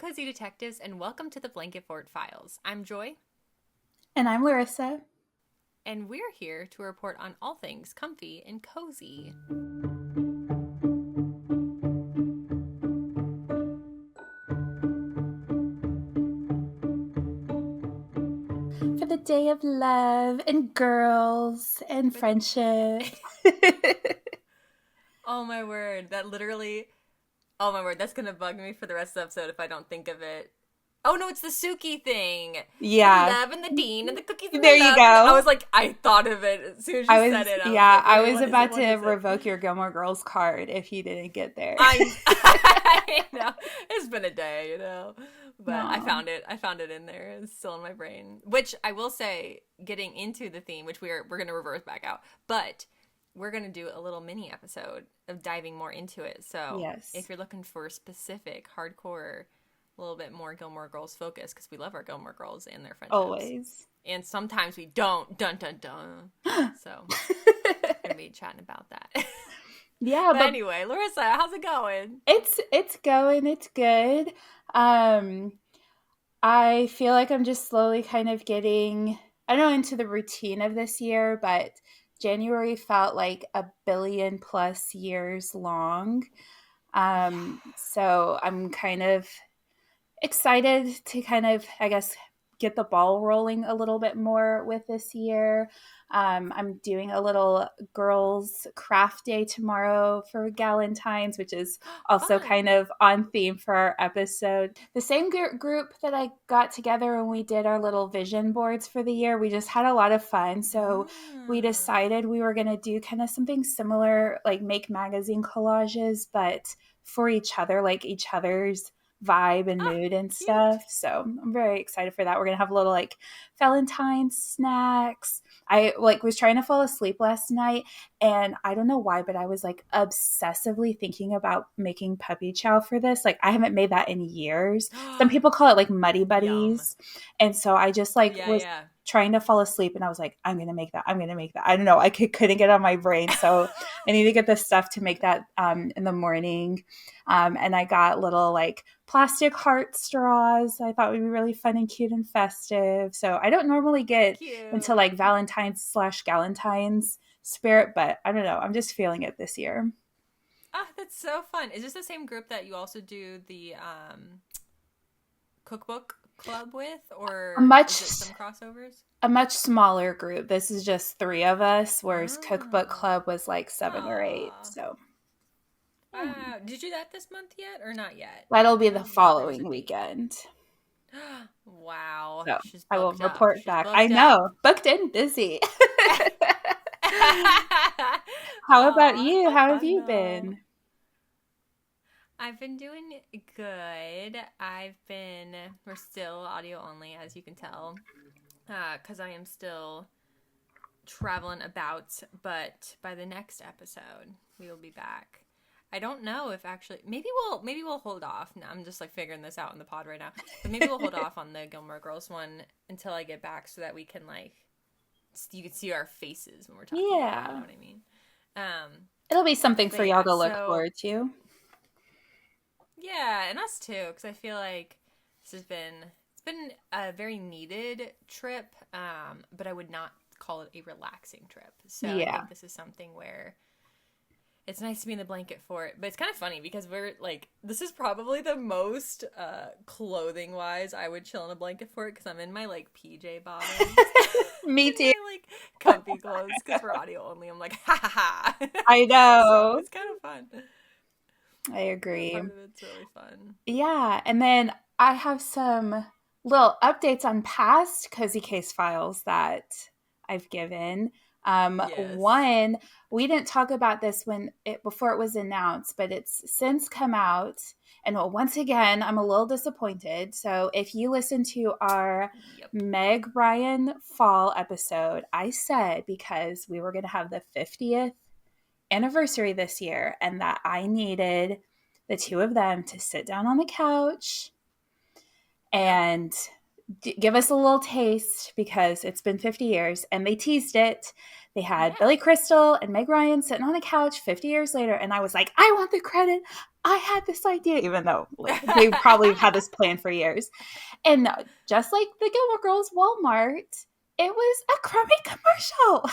Cozy Detectives, and welcome to the Blanket Fort Files. I'm Joy, And I'm Larissa. and we're here to report on all things comfy and cozy. For the day of love and girls and But friendship. oh my word, that literally, oh my word, that's gonna bug me for the rest of the episode if I don't think of it. Oh no, it's the Suki thing. For the Yeah. love and the dean and the cookies and There the you love. And I go. was like, I thought of it as soon as you said it. I was like, I wait, was what is it? about What to is it? revoke your Gilmore Girls card if you didn't get there. I know. It's been a day. But I No. found it. I found it in there. It's still in my brain. Which I will say, getting into the theme, which we're gonna reverse back out, but we're gonna do a little mini episode of diving more into it. So Yes. if you're looking for specific, hardcore, a little bit more Gilmore Girls focus, because we love our Gilmore Girls and their friendships, Always. and sometimes we don't. Dun dun dun. So we're gonna be chatting about that. Yeah, But but anyway, Larissa, how's it going? it's going. It's good. Um I feel like I'm just slowly kind of getting, I don't know, into the routine of this year, but January felt like a billion plus years long. Yeah. So I'm kind of excited to kind of, I guess, get the ball rolling a little bit more with this year. I'm doing a little girls craft day tomorrow for Galentine's, which is also kind Fun. of on theme for our episode. The same group that I got together when we did our little vision boards for the year, we just had a lot of fun. So we Ah, decided we were going to do kind of something similar, like make magazine collages, but for each other, like each other's vibe and mood and cute. stuff. So I'm very excited for that. We're gonna have a little like Valentine's snacks. I like was trying to fall asleep last night and I don't know why, but I was like obsessively thinking about making puppy chow for this. Like I haven't made that in years. Some people call it like muddy Yum. buddies. And so I just like Yeah, was yeah. trying to fall asleep and I was like, I'm gonna make that. I'm gonna make that. I don't know. Couldn't get on my brain. So I need to get the stuff to make that in the morning. And I got little like plastic heart straws. I thought would be really fun and cute and festive. So I don't normally get into Cute. like Valentine's / Galentine's spirit, but I don't know. I'm just feeling it this year. Ah, that's so fun. Is this the same group that you also do the cookbook club with, A or is it much some crossovers? a much smaller group. This is just three of us, whereas Cookbook Oh. Club was like 7 or 8. Aw. So yeah. Wow. Did you do that this month yet, or not yet? That'll I be don't the know if there was a following date. weekend. Wow. So She's I will booked up. report She's back. I booked up. know, booked and busy. How about Aw, you? how How have fun you though. been? I've been doing good. We're still audio only, as you can tell, because I am still traveling about. But by the next episode, we will be back. I don't know if actually, maybe we'll hold off. Now, I'm just like figuring this out in the pod right now, but maybe we'll hold off on the Gilmore Girls one until I get back, so that we can like, you can see our faces when we're talking about it. You know Yeah. what I mean? Um, It'll be something but for y'all yeah, to look so forward to. yeah, and us too, because I feel like it's been a very needed trip, but I would not call it a relaxing trip. So I Yeah. think this is something where it's nice to be in the blanket for it. But it's kind of funny because we're like, this is probably the most clothing wise I would chill in a blanket for it, because I'm in my like PJ bottoms Me and too. my like comfy clothes, because we're audio only. I'm like, ha ha ha. I So know. it's kind of fun. I That agree. part of it's really fun. Yeah. And then I have some little updates on past Cozy Case files that I've given. Yes. One, we didn't talk about this before it was announced, but it's since come out. And once again, I'm a little disappointed. So if you listen to our Yep. Meg Ryan fall episode, I said because we were going to have the 50th anniversary this year and that I needed the two of them to sit down on the couch Yep. and give us a little taste because it's been 50 years and they teased it. They had Yeah. Billy Crystal and Meg Ryan sitting on a couch 50 years later and I was like, I want the credit. I had this idea, even though like they probably have had this plan for years. And just like the Gilmore Girls Walmart, it was a crummy commercial.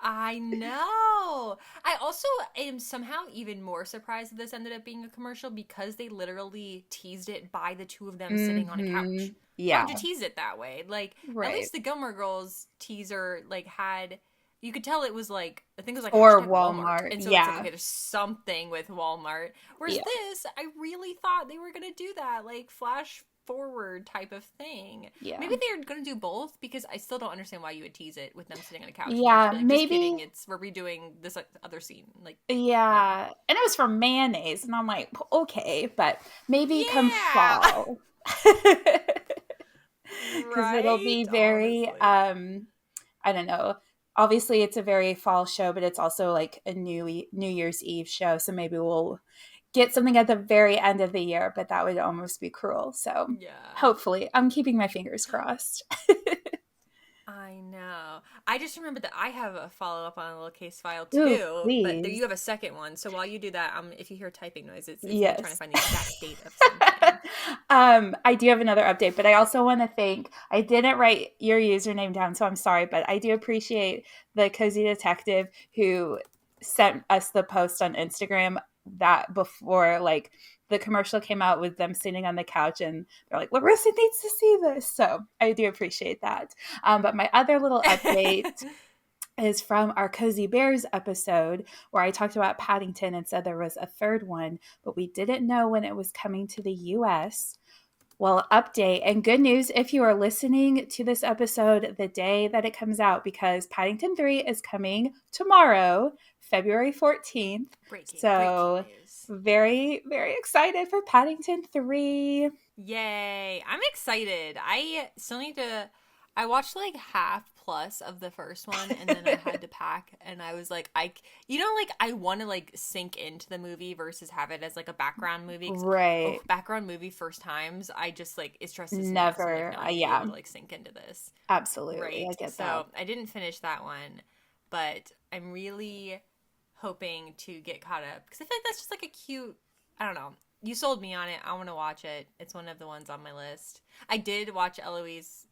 I know. I also am somehow even more surprised that this ended up being a commercial because they literally teased it by the two of them sitting on a couch. Why Yeah, would you tease it that way? Like, at right. least the Gilmore Girls teaser, like, had. You could tell it was like, I think it was like Or hashtag Walmart. Walmart. And so it's like, Yeah. okay, there's something with Walmart. Whereas Yeah. this, I really thought they were going to do that, like, flash forward type of thing. Yeah. Maybe they're going to do both because I still don't understand why you would tease it with them sitting on a couch and then just Yeah. be like, just kidding, Maybe. we're redoing this like, other scene. Like, I don't know. Yeah. And it was for mayonnaise. And I'm like, okay, but maybe come Yeah. fall. Because it'll Right? be very, Honestly. I don't know. Obviously, it's a very fall show, but it's also like a New Year's Eve show. So maybe we'll get something at the very end of the year, but that would almost be cruel. So Yeah. hopefully, I'm keeping my fingers crossed. I know. I just remembered that I have a follow up on a little case file Ooh, too, but there, please. you have a second one. So while you do that, if you hear typing noises, it's me trying to Yes. find the exact date of something. I do have another update, but I also want to thank, I didn't write your username down, so I'm sorry, but I do appreciate the Cozy Detective who sent us the post on Instagram that before like the commercial came out with them sitting on the couch and they're like, Larissa needs to see this. So I do appreciate that. But my other little update is from our Cozy Bears episode where I talked about Paddington and said there was a third one, but we didn't know when it was coming to the US. Well, update and good news if you are listening to this episode the day that it comes out, because Paddington 3 is coming tomorrow, February 14th. Breaking So, news. very, very excited for Paddington 3. Yay. I'm excited. I still need to. I watched like half plus of the first one and then I had to pack and I was like, like, I want to like sink into the movie versus have it as like a background movie. 'Cause, oh, Right. background movie first times, I just like, it stresses me out. So I'm like, Never. no, I need to be able Yeah, to like sink into this. absolutely. I Right. get that. So I didn't finish that one, but I'm really hoping to get caught up because I feel like that's just like a cute, I don't know. You sold me on it. I want to watch it. It's one of the ones on my list. I did watch Eloise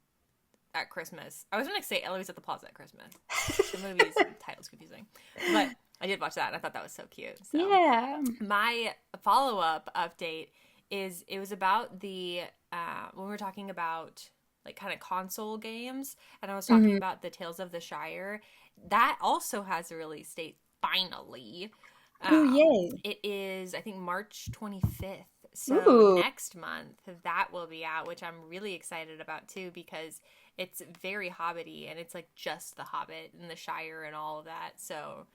at Christmas. I was going to say Eloise at the Plaza at Christmas. The movie's title's confusing. But I did watch that and I thought that was so cute. So Yeah. my follow-up update is it was about the when we were talking about like kind of console games and I was talking Mm-hmm. about the Tales of the Shire. That also has a release date finally. Ooh, yay. It is, I think, March 25th. So Ooh. next month, that will be out, which I'm really excited about too, because it's very hobbity and it's like just the Hobbit and the Shire and all of that. So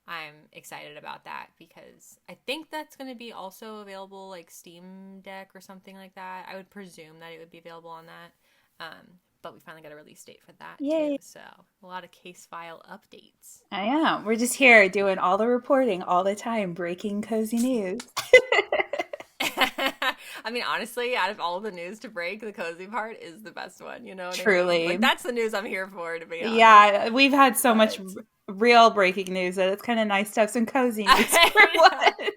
I'm excited about that because I think that's going to be also available like Steam Deck or something like that. I would presume that it would be available on that. But we finally got a release date for that too. Yay. So a lot of case file updates. I am. We're just here doing all the reporting all the time, breaking cozy news. I mean, honestly, out of all the news to break, the cozy part is the best one. You know what I mean? Truly. Like, that's the news I'm here for, to be honest. Yeah, we've had so much But real breaking news that it's kind of nice to have some cozy news for I know. once.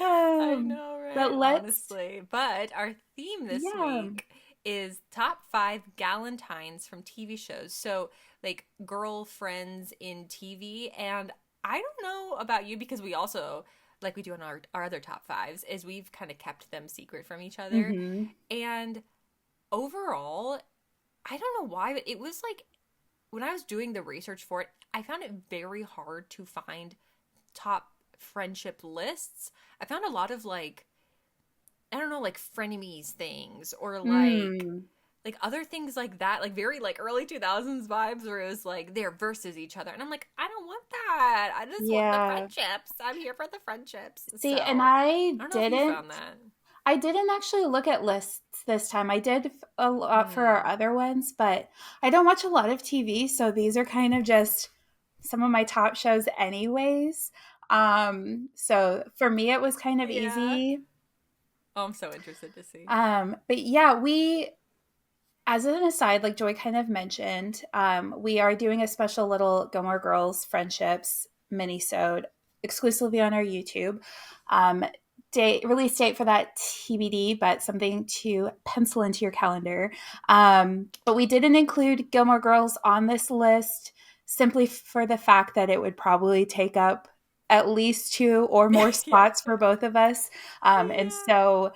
Yeah, I know, But right? let's, Honestly. But our theme this yeah. week is top 5 Galentines from TV shows. So, like, girlfriends in TV. And I don't know about you because we also, like we do on our other top 5s, is we've kind of kept them secret from each other. Mm-hmm. And overall, I don't know why, but it was like when I was doing the research for it, I found it very hard to find top friendship lists. I found a lot of like, I don't know, like frenemies things or Mm. like other things like that, like very like early 2000s vibes where it was like they're versus each other. And I'm like, I don't want that. I just want the Yeah. friendships. I'm here for the friendships. See, So and I don't know if you found that. I didn't actually look at lists this time. I did a lot for our Hmm. other ones, but I don't watch a lot of TV, so these are kind of just some of my top shows anyways. So for me it was kind of Yeah. easy. Oh, I'm so interested to see. But yeah, we, as an aside, like Joy kind of mentioned, we are doing a special little Gilmore Girls friendships mini-sode exclusively on our YouTube. Um, release date for that TBD, but something to pencil into your calendar. But we didn't include Gilmore Girls on this list simply for the fact that it would probably take up at least two or more Yeah. spots for both of us. And Yeah. so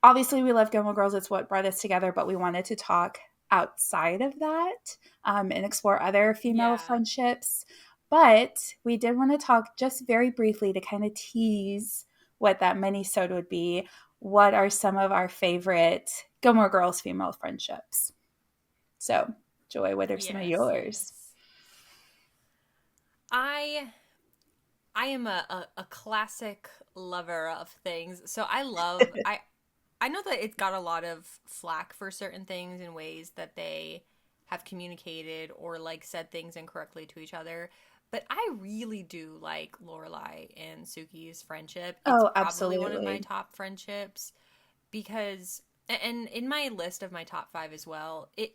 obviously we love Gilmore Girls. It's what brought us together, but we wanted to talk outside of that and explore other female Yeah. friendships. But we did want to talk just very briefly to kind of tease what that mini-sode would be. What are some of our favorite Gilmore Girls female friendships? So, Joy, what are some of Yes, yours? yes. I I am a classic lover of things. So I know that it got a lot of flack for certain things in ways that they have communicated or like said things incorrectly to each other. But I really do like Lorelai and Suki's friendship. It's Oh, probably one of my absolutely. top friendships because and in my list of my top 5 as well, it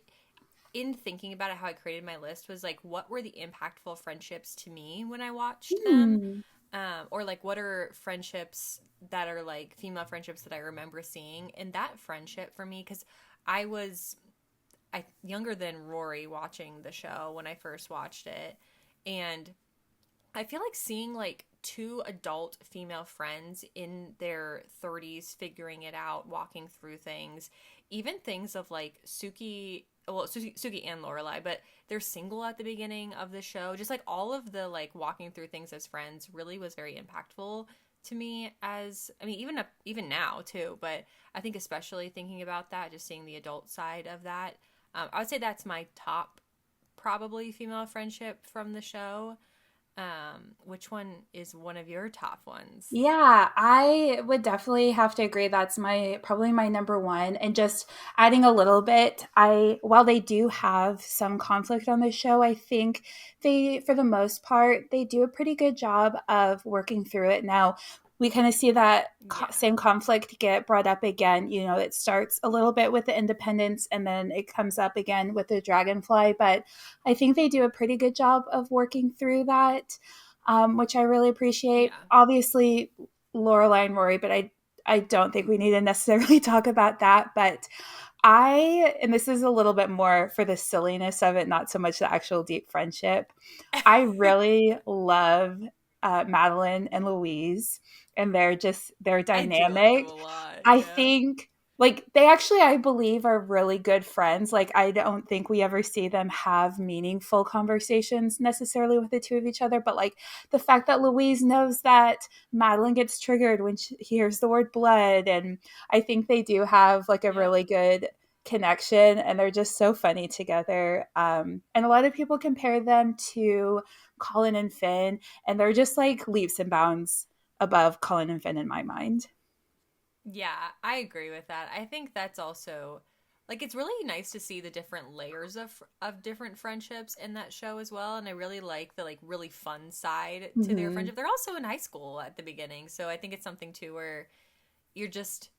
in thinking about it, how I created my list was like, what were the impactful friendships to me when I watched them? Hmm. Or like, what are friendships that are like female friendships that I remember seeing? And that friendship for me, because I younger than Rory watching the show when I first watched it, and I feel like seeing like two adult female friends in their 30s figuring it out, walking through things, even things of like Suki and Lorelai, but they're single at the beginning of the show. Just like all of the like walking through things as friends really was very impactful to me as I mean even now too, but I think especially thinking about that, just seeing the adult side of that. I would say that's my top probably female friendship from the show. Which one is one of your top ones? Yeah, I would definitely have to agree. That's my probably my number one. And just adding a little bit, I while they do have some conflict on the show, I think they, for the most part, they do a pretty good job of working through it. Now, we kind of see that Yeah. same conflict get brought up again. You know, it starts a little bit with the independence and then it comes up again with the dragonfly. But I think they do a pretty good job of working through that, which I really appreciate. Yeah. Obviously, Lorelai and Rory, but I don't think we need to necessarily talk about that. But and this is a little bit more for the silliness of it, not so much the actual deep friendship. I really love Madeline and Louise, and their I do like them dynamic. a lot. I Yeah. think like they actually, I believe, are really good friends. Like I don't think we ever see them have meaningful conversations necessarily with the two of each other, but like the fact that Louise knows that Madeline gets triggered when she hears the word blood, and I think they do have like a Yep. really good connection, and they're just so funny together. And a lot of people compare them to Colin and Finn, and they're just like leaps and bounds above Colin and Finn in my mind. Yeah, I agree with that. I think that's also like it's really nice to see the different layers of different friendships in that show as well, and I really like the like really fun side to their Mm-hmm. friendship. They're also in high school at the beginning, so I think it's something too where you're just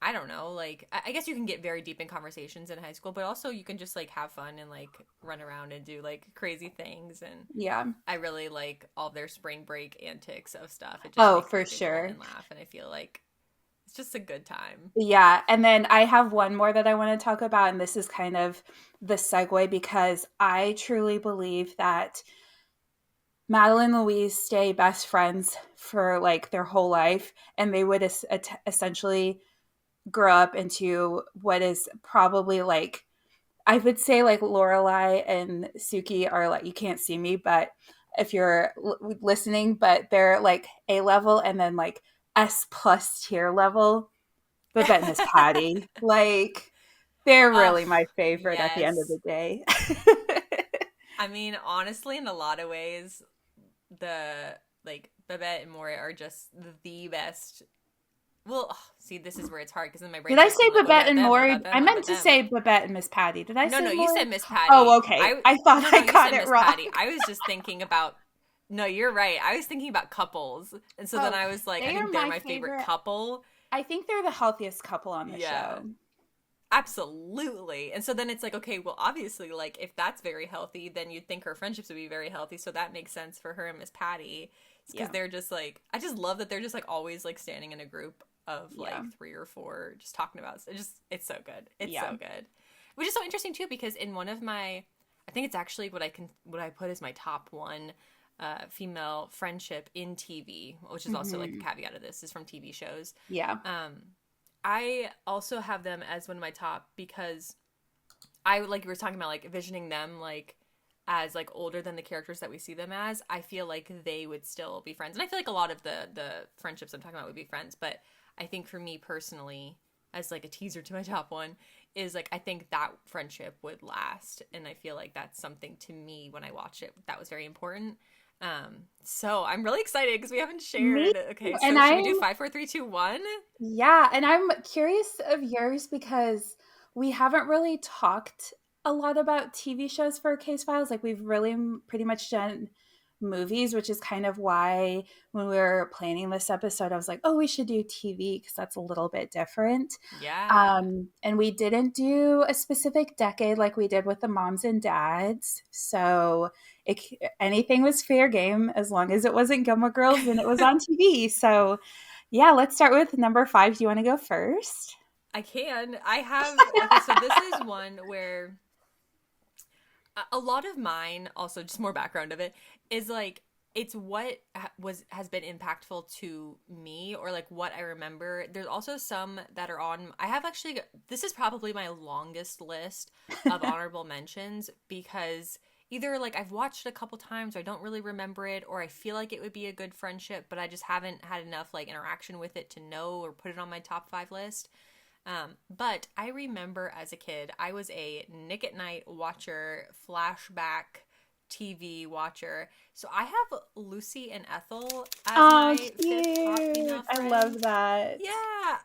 I don't know, like I guess you can get very deep in conversations in high school, but also you can just like have fun and like run around and do like crazy things and Yeah. I really like all their spring break antics of stuff. It just Oh, makes me for giggle sure. and laugh and I feel like it's just a good time. Yeah. And then I have one more that I want to talk about. And this is kind of the segue because I truly believe that Madeline and Louise stay best friends for like their whole life. And they would essentially grow up into what is probably like, I would say like Lorelai and Suki are like, you can't see me, but if you're listening, but they're like A level and then like S plus tier level. Babette and Miss Patty. Like, they're Ugh, really my favorite at the end of yes. the day. I mean, honestly, in a lot of ways, the like Babette and Maury are just the best. Well, ugh, see, this is where it's hard because then my brain Did I starts say being like, what Babette about and them? What Maury? about I them? What meant about to them? say Babette and Miss Patty. Did I No, say no, you Maury? said Miss Oh, Patty. okay. I thought I You got said it Miss wrong. Patty. I was just thinking about. No, you're right. I was thinking about couples, and so then Oh, I was like, I they are think they're my my favorite favorite. couple. I think they're the healthiest couple on the Yeah. show. Absolutely. And so then it's like, okay, well, obviously, like, if that's very healthy, then you'd think her friendships would be very healthy. So that makes sense for her and Miss Patty because Yeah. they're just like, I just love that they're just like always like standing in a group of like Yeah. 3 or 4 just talking about it. Just it's so good. It's Yeah. so good. Which is so interesting too because in one of my, I think it's actually what I put as my top one female friendship in TV, which is also like the Hmm. caveat of this is from TV shows. Yeah. Um, I also have them as one of my top because I like we were talking about like envisioning them like as like older than the characters that we see them as. I feel like they would still be friends, and I feel like a lot of the friendships I'm talking about would be friends. But I think for me personally, as like a teaser to my top one, is like I think that friendship would last, and I feel like that's something to me when I watch it that was very important. So I'm really excited because we haven't Me shared. too. Okay, And so should we do I'm, 5, 4, 3, 2, 1? yeah, and I'm curious of yours because we haven't really talked a lot about TV shows for Case Files. Like we've really pretty much done movies, which is kind of why when we were planning this episode, I was like, oh, we should do TV because that's a little bit different. Yeah. And we didn't do a specific decade like we did with the moms and dads. So it, anything was fair game as long as it wasn't Gilmore Girls and it was on TV. So yeah, let's start with number 5. Do you want to go first? I can. I have. Okay, so this is one where a lot of mine, also just more background of it, is like it's what has been impactful to me or like what I remember. There's also some that are on. I have actually. This is probably my longest list of honorable mentions because either like I've watched it a couple times or I don't really remember it or I feel like it would be a good friendship but I just haven't had enough like interaction with it to know or put it on my top 5 list. But I remember as a kid, I was a Nick at Night watcher, flashback TV watcher. So I have Lucy and Ethel as Oh, my fifth top female cute. I friend. love that. Yeah,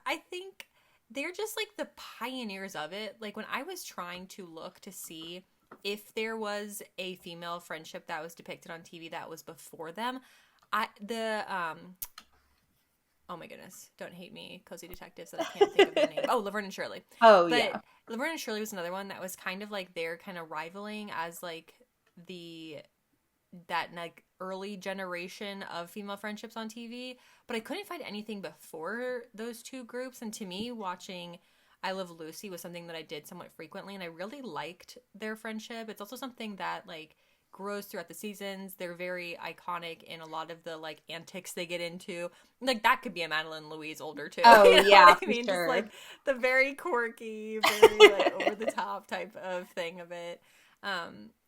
I think they're just like the pioneers of it. Like when I was trying to look to see if there was a female friendship that was depicted on TV that was before them, oh my goodness, don't hate me, cozy detectives that I can't think of their name. Oh, Laverne and Shirley. Oh, But yeah. Laverne and Shirley was another one that was kind of like they're kind of rivaling as like the that like early generation of female friendships on TV. But I couldn't find anything before those two groups. And to me, watching I Love Lucy was something that I did somewhat frequently, and I really liked their friendship. It's also something that like grows throughout the seasons. They're very iconic in a lot of the like antics they get into. Like that could be a Madeline Louise older too. Oh, You know yeah, what I for mean? Just like sure. the very quirky, very like over the top type of thing of it.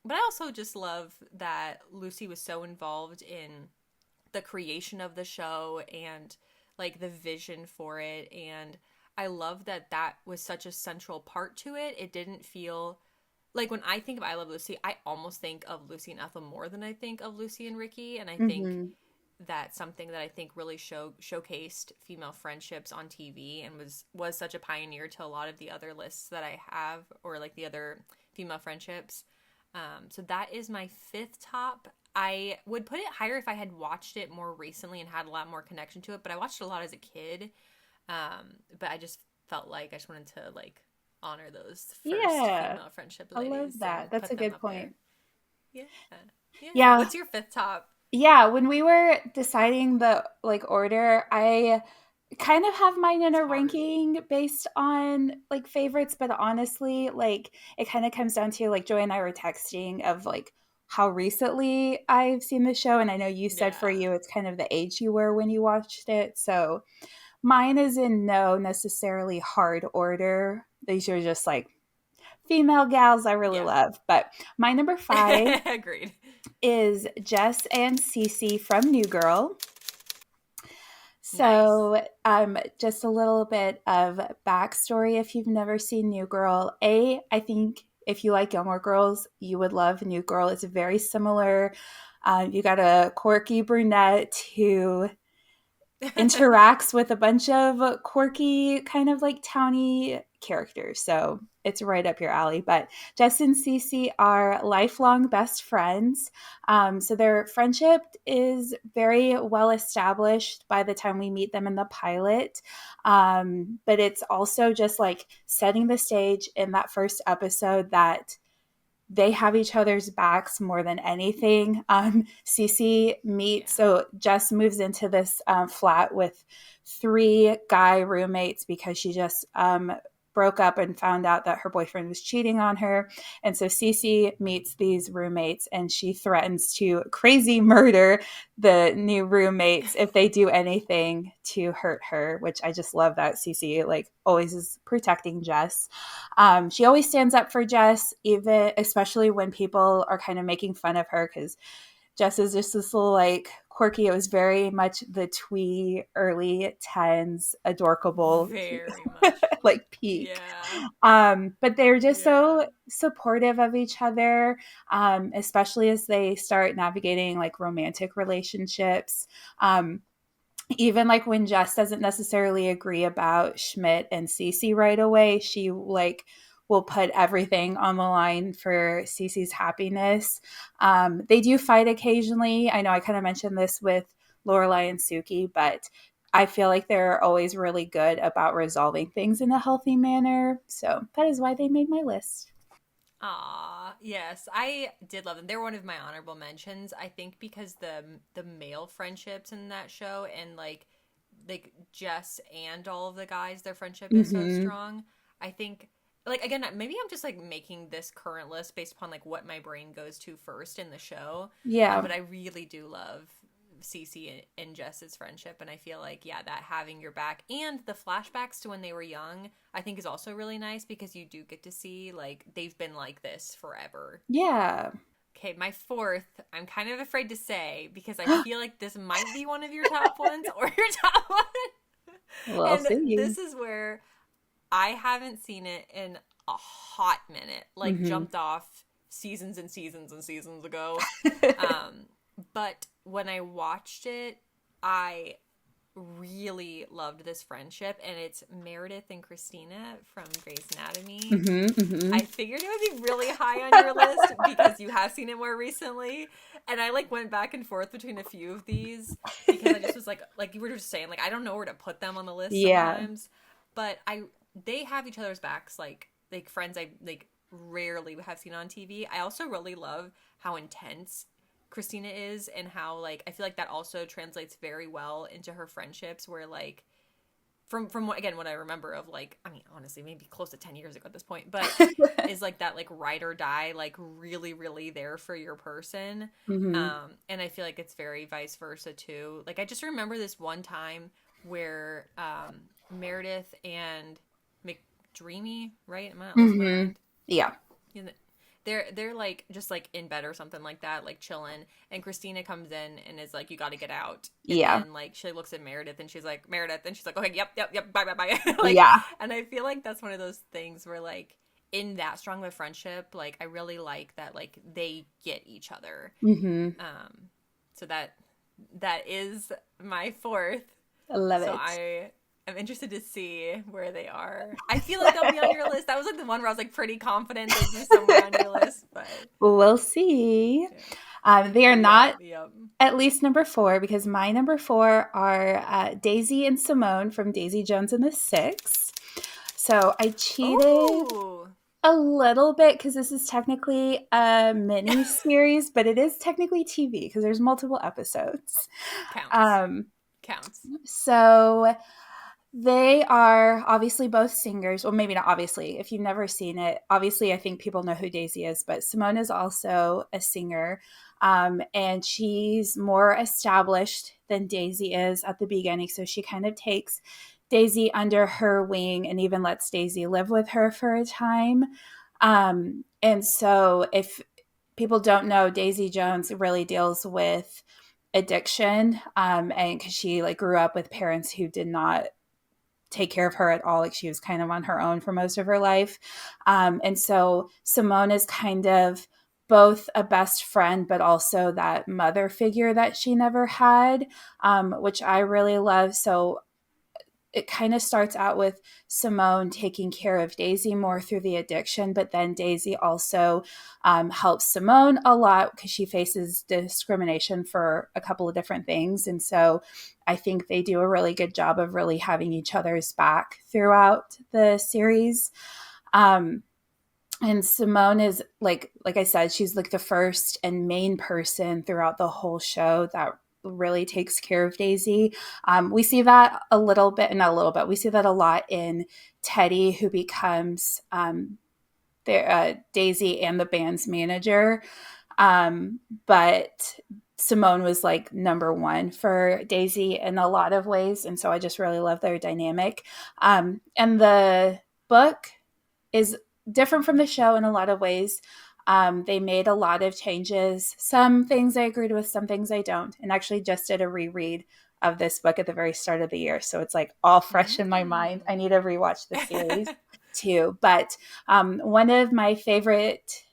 But I also just love that Lucy was so involved in the creation of the show and like the vision for it, and I love that that was such a central part to it. It didn't feel like when I think of I Love Lucy, I almost think of Lucy and Ethel more than I think of Lucy and Ricky, and I think Hmm. that's something that I think really showcased female friendships on TV and was such a pioneer to a lot of the other lists that I have or like the other female friendships. So that is my fifth top. I would put it higher if I had watched it more recently and had a lot more connection to it, but I watched it a lot as a kid. But I just felt like I just wanted to like honor those first Yeah, female friendship I love ladies that. and That's a put them good up there. point. Yeah. Yeah. Yeah. What's your fifth top? Yeah, when we were deciding the like order, I kind of have mine in It's a hard. ranking based on like favorites, but honestly, like it kind of comes down to like Joy and I were texting of like how recently I've seen the show, and I know you said for Yeah. you it's kind of the age you were when you watched it. So mine is in no necessarily hard order. These are just like female gals I really Yeah. love. But my number 5 Agreed. is Jess and Cece from New Girl. Nice. So, just a little bit of backstory if you've never seen New Girl. I think if you like Gilmore Girls, you would love New Girl. It's very similar. You got a quirky brunette who interacts with a bunch of quirky, kind of like towny characters. So it's right up your alley. But Jess and Cece are lifelong best friends. So their friendship is very well established by the time we meet them in the pilot. But it's also just like setting the stage in that first episode that they have each other's backs more than anything. Cece meets, Yeah. so Jess moves into this flat with 3 guy roommates because she just broke up and found out that her boyfriend was cheating on her. And so Cece meets these roommates and she threatens to crazy murder the new roommates if they do anything to hurt her, which I just love that Cece like always is protecting Jess. She always stands up for Jess, even especially when people are kind of making fun of her because Jess is just this little like quirky. It was very much the twee early tens, adorable, Very much. like peak. Yeah. But they're just Yeah. so supportive of each other, especially as they start navigating like romantic relationships. Even like when Jess doesn't necessarily agree about Schmidt and Cece right away, she like will put everything on the line for Cece's happiness. They do fight occasionally. I know I kind of mentioned this with Lorelai and Suki, but I feel like they're always really good about resolving things in a healthy manner. So that is why they made my list. Ah, yes, I did love them. They're one of my honorable mentions. I think because the male friendships in that show and like Jess and all of the guys, their friendship is so Mm-hmm. strong. I think like again, maybe I'm just like making this current list based upon like what my brain goes to first in the show. Yeah. But I really do love Cece and Jess's friendship, and I feel like yeah, that having your back and the flashbacks to when they were young, I think is also really nice because you do get to see like they've been like this forever. Yeah. Okay, my fourth, I'm kind of afraid to say because I feel like this might be one of your top ones or your top one. We'll And see. this is where I haven't seen it in a hot minute, like Mm-hmm. jumped off seasons and seasons and seasons ago. But when I watched it, I really loved this friendship, and it's Meredith and Christina from Grey's Anatomy. Mm-hmm. Mm-hmm. I figured it would be really high on your list because you have seen it more recently. And I like went back and forth between a few of these because I just was like you were just saying, like I don't know where to put them on the list Yeah. sometimes. But they have each other's backs like friends I like rarely have seen on TV. I also really love how intense Christina is and how like I feel like that also translates very well into her friendships where like from what again what I remember of like I mean honestly maybe close to 10 years ago at this point but is like that like ride or die like really there for your person. Mm-hmm. And I feel like it's very vice versa too. Like I just remember this one time where Meredith and McDreamy, right, am I not losing my Mm-hmm. mind? Yeah. You know, they're like just like in bed or something like that, like chilling, and Christina comes in and is like, "You got to get out." And Yeah. then like she looks at Meredith and she's like, "Meredith," and she's like, "Okay, yep, bye, like, Yeah. and I feel like that's one of those things where like in that strong of a friendship, like I really like that like they get each other. Mm-hmm. So that is my fourth. I love So it. I am interested to see where they are. I feel like they'll be on your list. That was like the one where I was like pretty confident they'd be somewhere on your list, but We'll see. yeah. They are not Yep. at least number 4 because my number 4 are Daisy and Simone from Daisy Jones and the Six. So I cheated Oh, a little bit because this is technically a mini series, but it is technically TV because there's multiple episodes. counts. Um, Counts. so they are obviously both singers. Well, maybe not obviously. If you've never seen it, obviously I think people know who Daisy is, but Simone is also a singer. And she's more established than Daisy is at the beginning. So she kind of takes Daisy under her wing and even lets Daisy live with her for a time. And so if people don't know, Daisy Jones really deals with addiction, and because she like grew up with parents who did not take care of her at all. Like she was kind of on her own for most of her life. And so Simone is kind of both a best friend, but also that mother figure that she never had, which I really love. So it kind of starts out with Simone taking care of Daisy more through the addiction, but then Daisy also helps Simone a lot because she faces discrimination for a couple of different things. And so I think they do a really good job of really having each other's back throughout the series. Um, And Simone is like I said, she's like the first and main person throughout the whole show that really takes care of Daisy. We see that a little bit, not a little bit. We see that a lot in Teddy, who becomes Daisy and the band's manager. But Simone was like number one for Daisy in a lot of ways, and so I just really love their dynamic. And the book is different from the show in a lot of ways. They made a lot of changes. Some things I agreed with, some things I don't. And actually just did a reread of this book at the very start of the year. So it's like all fresh in my mind. I need to rewatch the series too. But one of my favorite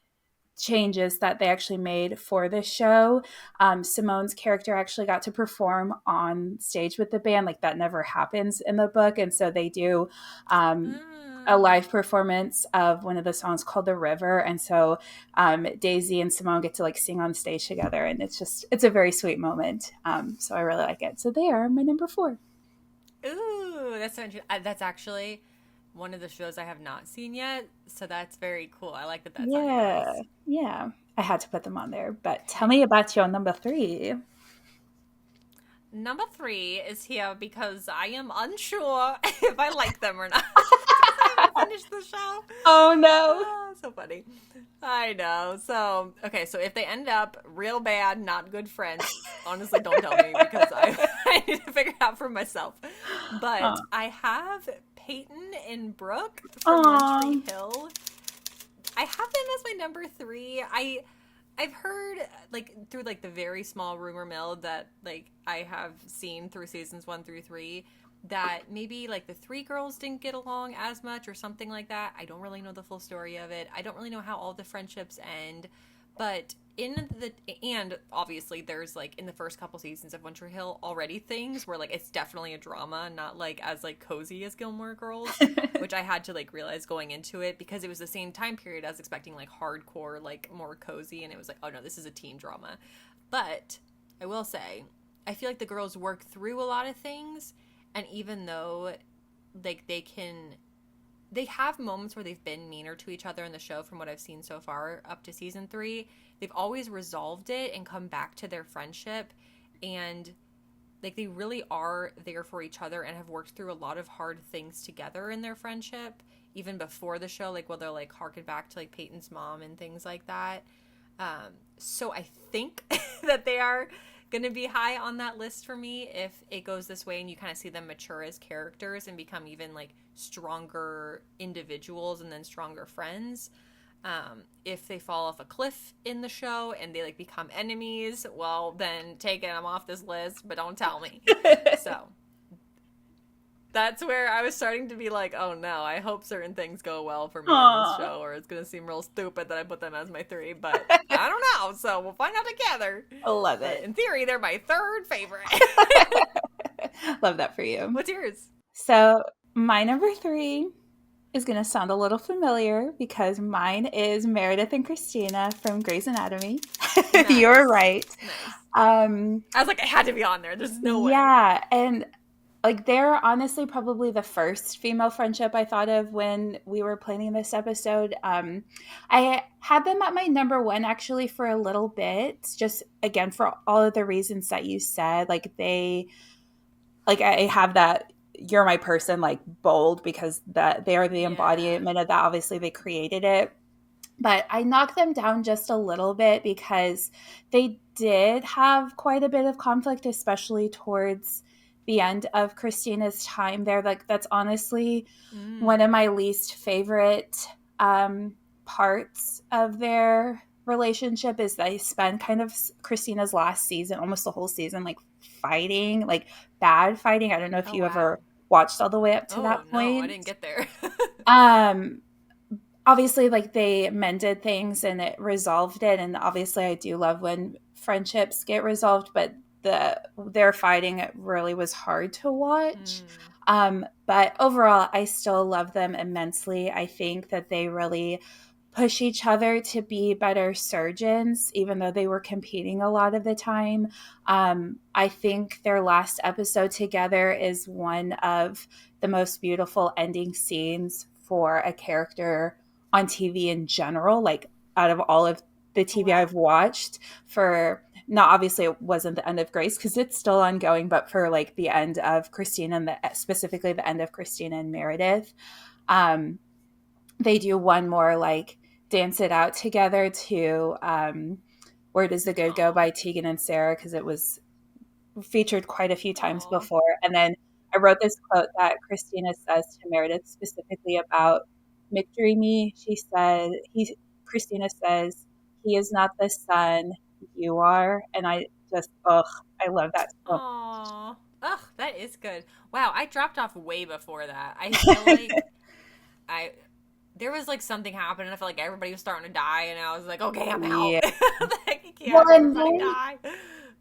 changes that they actually made for this show, Simone's character actually got to perform on stage with the band. Like that never happens in the book. And so they do a live performance of one of the songs called The River. And so Daisy and Simone get to like sing on stage together. And it's a very sweet moment. So I really like it. So they are my number 4. Ooh, that's so interesting. That's actually one of the shows I have not seen yet, so that's very cool. I like that that's on your Yeah. list. Yeah. I had to put them on there. But tell Okay. me about your number 3. Number 3 is here because I am unsure if I like them or not. Because I haven't finished the show. Oh no. Oh, so funny. I know. So, okay, so if they end up real bad, not good friends, honestly, don't tell me because I need to figure it out for myself. But I have Peyton and Brooke from One Tree Hill. I have them as my number 3. I've heard like through like the very small rumor mill that like I have seen through seasons 1 through 3 that maybe like the 3 girls didn't get along as much or something like that. I don't really know the full story of it. I don't really know how all the friendships end. But and obviously there's like in the first couple seasons of One Tree Hill already things where like it's definitely a drama, not like as like cozy as Gilmore Girls, which I had to like realize going into it because it was the same time period I was expecting like hardcore, like more cozy, and it was like, oh no, this is a teen drama. But I will say, I feel like the girls work through a lot of things, and even though like they have moments where they've been meaner to each other in the show from what I've seen so far up to season 3. They've always resolved it and come back to their friendship, and like they really are there for each other and have worked through a lot of hard things together in their friendship even before the show, like where they'll like harken back to like Peyton's mom and things like that. So I think that they are going to be high on that list for me if it goes this way and you kind of see them mature as characters and become even like stronger individuals and then stronger friends. If they fall off a cliff in the show and they like become enemies, well then take them off this list, but don't tell me. So that's where I was starting to be like, oh no, I hope certain things go well for me in this show, or it's gonna seem real stupid that I put them as my 3, but I don't know, so we'll find out together. I love But it. in theory, they're my 3rd favorite. Love that for you. What's yours? So my number 3 is going to sound a little familiar because mine is Meredith and Christina from Grey's Anatomy. Nice. You're right. Nice. I was like, I had to be on there. There's no way. Yeah, and like they're honestly probably the first female friendship I thought of when we were planning this episode. I had them at my number 1 actually for a little bit, just again for all of the reasons that you said. Like I have that "you're my person" like bold because that they are the embodiment of that. Obviously, they created it. But I knocked them down just a little bit because they did have quite a bit of conflict, especially towards the end of Christina's time there. Like that's honestly one of my least favorite parts of their relationship is they spend kind of Christina's last season, almost the whole season, like fighting, like bad fighting. I don't know if you ever watched all the way up to that point. No, I didn't get there. Obviously, like they mended things and it resolved it. And obviously I do love when friendships get resolved, but their fighting, it really was hard to watch. But overall, I still love them immensely. I think that they really push each other to be better surgeons, even though they were competing a lot of the time. I think their last episode together is one of the most beautiful ending scenes for a character on TV in general, like out of all of the Oh TV wow. I've watched for not obviously it wasn't the end of Grace because it's still ongoing, but for like the end of Christina and specifically the end of Christina and Meredith, um, they do one more like dance it out together to Where Does the Good Go Oh. by Tegan and Sarah because it was featured quite a few times Oh. before. And then I wrote this quote that Christina says to Meredith specifically about McDreamy. She said, Christina says, he is not the son, you are. And I just, ugh, I love that so Oh. Ugh, that is good. Wow, I dropped off way before that. I feel much. like I there was like something happened and I felt like everybody was starting to die and I was like, okay, I'm out. Yeah. Like, I can't Well, have and everybody die.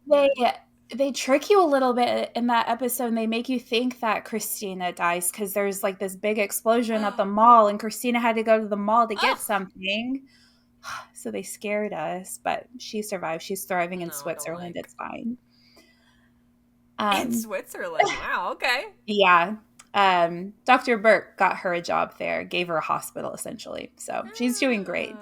they, But they trick you a little bit in that episode and they make you think that Christina dies because there's like this big explosion at the mall and Christina had to go to the mall to get ugh. something. So they scared us, but she survived. She's thriving in No, I don't Switzerland. like. It's fine. In Um, Switzerland. Wow, okay. yeah. Dr. Burke got her a job there, gave her a hospital essentially. So she's doing great.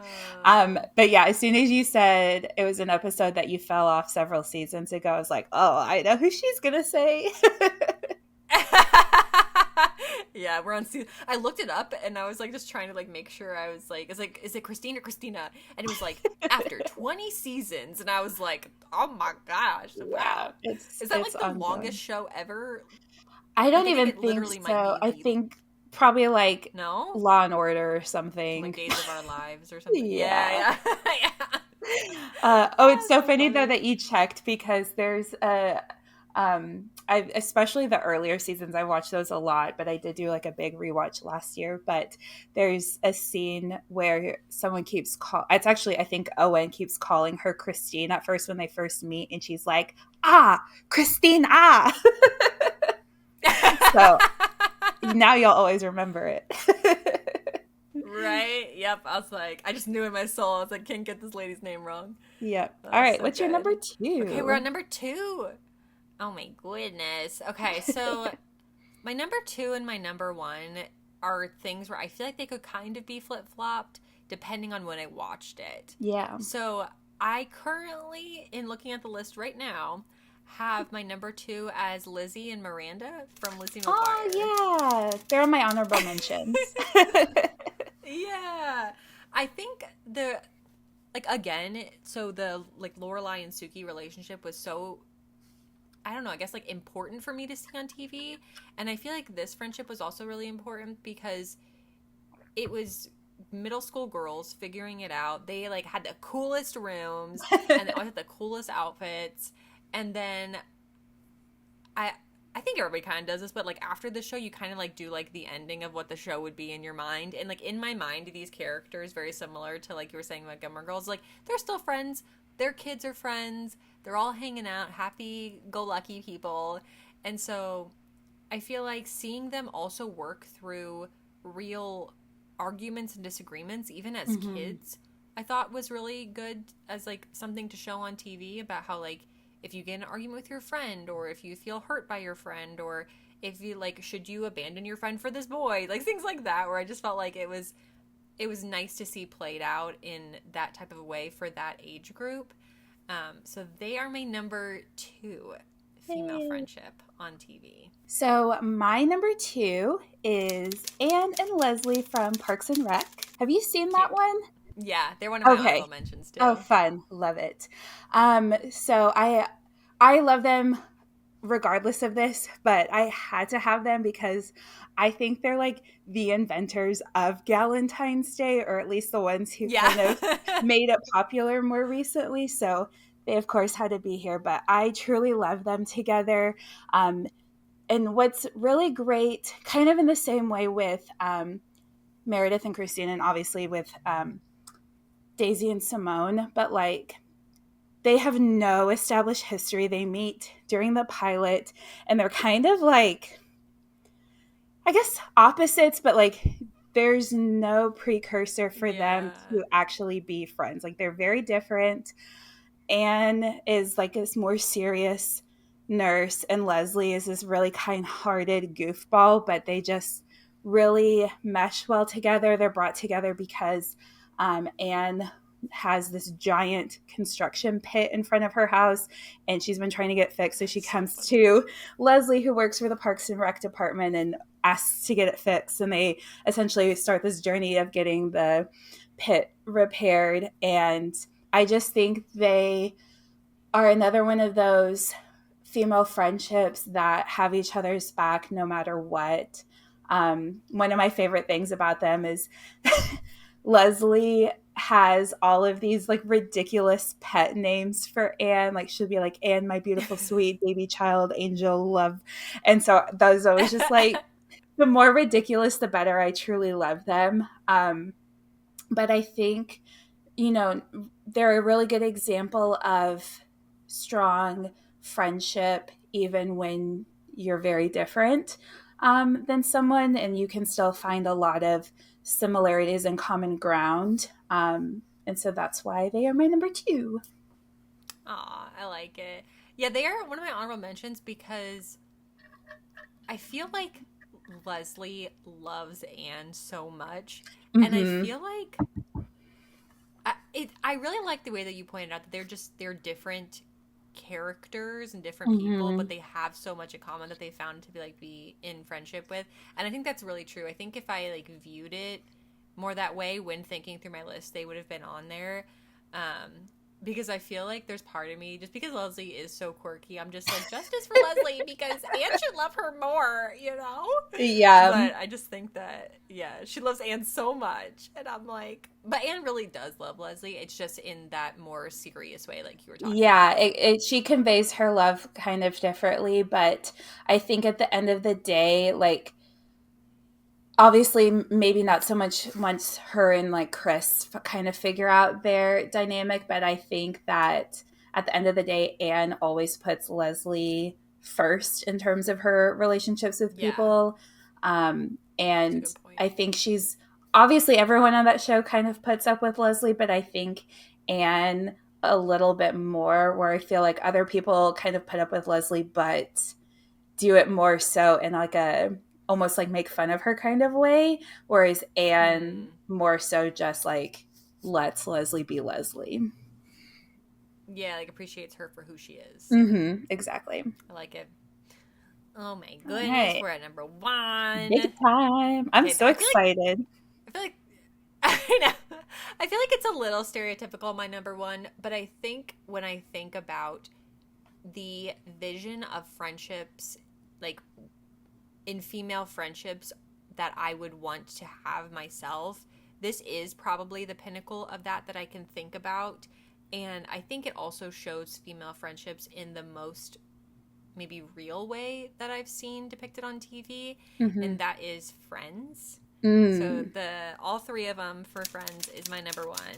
Oh. But yeah, as soon as you said it was an episode that you fell off several seasons ago, I was like, oh, I know who she's going to say. Yeah, we're on season. I looked it up and I was like just trying to like make sure I was like, it's like, is it Christine or Christina? And it was like after 20 seasons, and I was like, oh my gosh, Yeah, wow. Is that it's like the ongoing. longest show ever? I Like don't I think even it think literally might so. be I the think probably like no, Law and Order or like something. Days of Our Lives or something. Yeah. Yeah, yeah, yeah. Oh, Oh, it's that's so so funny though funny. that you checked because there's a I especially the earlier seasons I watched those a lot, but I did do like a big rewatch last year. But there's a scene where someone keeps call. It's actually I think Owen keeps calling her Christine at first when they first meet, and she's like, "Ah, Christine, ah." So now you'll always remember it. Right? Yep. I was like, I just knew in my soul. I was like, can't get this lady's name wrong. Yep. All Oh, right. so What's your number good. Okay, we're two? on number two. Oh my goodness. Okay, so my number two and my number one are things where I feel like they could kind of be flip flopped depending on when I watched it. Yeah. So I currently, in looking at the list right now, have my number two as Lizzie and Miranda from Lizzie McGuire. Oh yeah, they're on my honorable mentions. Yeah. I think the like again, so the like Lorelai and Suki relationship was so I don't know, I guess like important for me to see on TV. And I feel like this friendship was also really important because it was middle school girls figuring it out. They like had the coolest rooms and they always had the coolest outfits. And then I I think everybody kind of does this, but like after the show, you kind of like do like the ending of what the show would be in your mind. And like in my mind, these characters very similar to like you were saying about Gilmore Girls. Like they're still friends. Their kids are friends. They're all hanging out, happy go lucky people. And so I feel like seeing them also work through real arguments and disagreements, even as Hmm. kids, I thought was really good as like something to show on TV about how like if you get in an argument with your friend or if you feel hurt by your friend or if you like should you abandon your friend for this boy like things like that where I just felt like it was nice to see played out in that type of a way for that age group. So they are my number two female Yay. friendship on TV. So my number two is Anne and Leslie from Parks and Rec. Have you seen that Cute. one? Yeah, they're one of my Okay. honorable mentions Oh, too. fun. Love it. So I love them regardless of this, but I had to have them because I think they're like the inventors of Galentine's Day, or at least the ones who Yeah. kind of made it popular more recently. So they, of course, had to be here, but I truly love them together. Um, and what's really great, kind of in the same way with Meredith and Christine, and obviously with Daisy and Simone, but like they have no established history. They meet during the pilot and they're kind of like, I guess, opposites, but like there's no precursor for them Yeah. to actually be friends. Like they're very different. Anne is like this more serious nurse, and Leslie is this really kind hearted goofball, but they just really mesh well together. They're brought together because Anne has this giant construction pit in front of her house and she's been trying to get fixed. So she So comes funny. to Leslie, who works for the Parks and Rec department, and asks to get it fixed. And they essentially start this journey of getting the pit repaired. And I just think they are another one of those female friendships that have each other's back no matter what. One of my favorite things about them is Leslie has all of these like ridiculous pet names for Anne. Like she'll be like, Anne, my beautiful, sweet baby child, angel, love. And so those always just like the more ridiculous, the better. I truly love them. But I think, you know, they're a really good example of strong friendship, even when you're very different than someone, and you can still find a lot of similarities and common ground. And so that's why they are my number two. Aw, I like it. Yeah, they are one of my honorable mentions because I feel like Leslie loves Anne so much, and I Mm-hmm. feel like I really like the way that you pointed out that they're different characters and different people, Mm-hmm. but they have so much in common that they found to be in friendship with, and I think that's really true. I think if I like viewed it more that way when thinking through my list, they would have been on there. Um, because I feel like there's part of me, just because Leslie is so quirky, I'm just like, justice for Leslie because Anne should love her more, you know? Yeah. But I just think that, yeah, she loves Anne so much. And I'm like, but Anne really does love Leslie. It's just in that more serious way, like you were talking Yeah, about. she conveys her love kind of differently, but I think at the end of the day, like obviously maybe not so much once her and like Chris kind of figure out their dynamic, but I think that at the end of the day Anne always puts Leslie first in terms of her relationships with Yeah, people. it's a And good point. I think she's obviously everyone on that show kind of puts up with Leslie, but I think Anne a little bit more, where I feel like other people kind of put up with Leslie but do it more so in like a almost like make fun of her kind of way, whereas Anne Hmm. more so just like lets Leslie be Leslie. Yeah, like appreciates her for who she is. Mm-hmm, exactly. I like it. Oh my All goodness, right, we're at number one. big time. I'm Okay, so excited. I feel like, I know, I feel like it's a little stereotypical, my number one, but I think when I think about the vision of friendships, like in female friendships that I would want to have myself, this is probably the pinnacle of that I can think about. And I think it also shows female friendships in the most maybe real way that I've seen depicted on TV, Mm-hmm. and that is Friends. So Mm. the all three of them for Friends is my number one,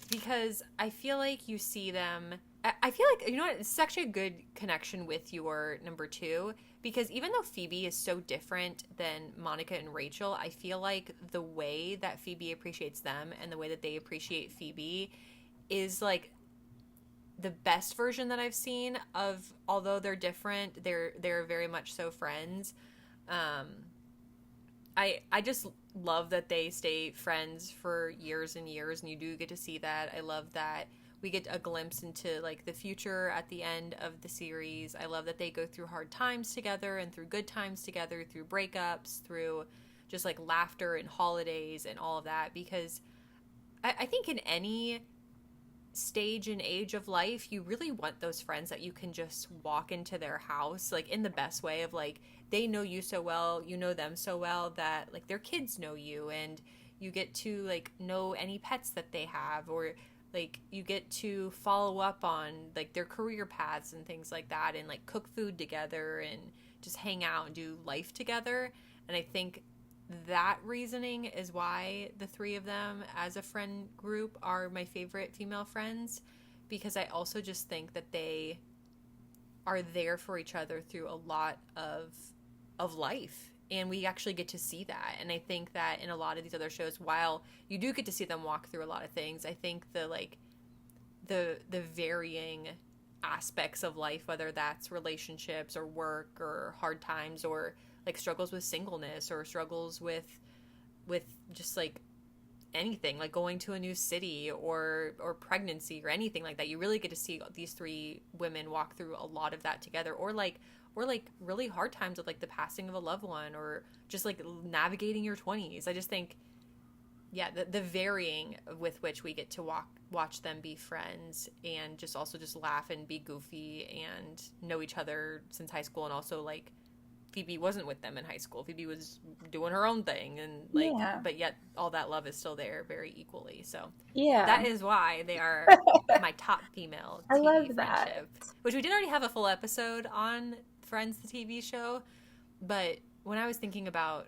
because I feel like you see them. I feel like, you know what, it's actually a good connection with your number two, because even though Phoebe is so different than Monica and Rachel, I feel like the way that Phoebe appreciates them and the way that they appreciate Phoebe is like the best version that I've seen of, although they're different, they're very much so friends. Um, I just love that they stay friends for years and years, and you do get to see that. I love that we get a glimpse into like the future at the end of the series. I love that they go through hard times together and through good times together, through breakups, through just like laughter and holidays and all of that. Because I think in any stage and age of life, you really want those friends that you can just walk into their house, like in the best way of like, they know you so well, you know them so well that like their kids know you, and you get to like know any pets that they have, or like you get to follow up on like their career paths and things like that, and like cook food together and just hang out and do life together. And I think that reasoning is why the three of them as a friend group are my favorite female friends, because I also just think that they are there for each other through a lot of life, and we actually get to see that. And I think that in a lot of these other shows, while you do get to see them walk through a lot of things, I think the like the varying aspects of life, whether that's relationships or work or hard times or like struggles with singleness or struggles with just like anything, like going to a new city or pregnancy or anything like that. You really get to see these three women walk through a lot of that together, or like really hard times of like the passing of a loved one, or just like navigating your 20s. I just think, yeah, the varying with which we get to watch them be friends and just also just laugh and be goofy and know each other since high school. And also like Phoebe wasn't with them in high school. Phoebe was doing her own thing, and like, Yeah. but yet all that love is still there very equally. So Yeah. that is why they are my top female I love TV that. friendship, which we did already have a full episode on Friends, the TV show. But when I was thinking about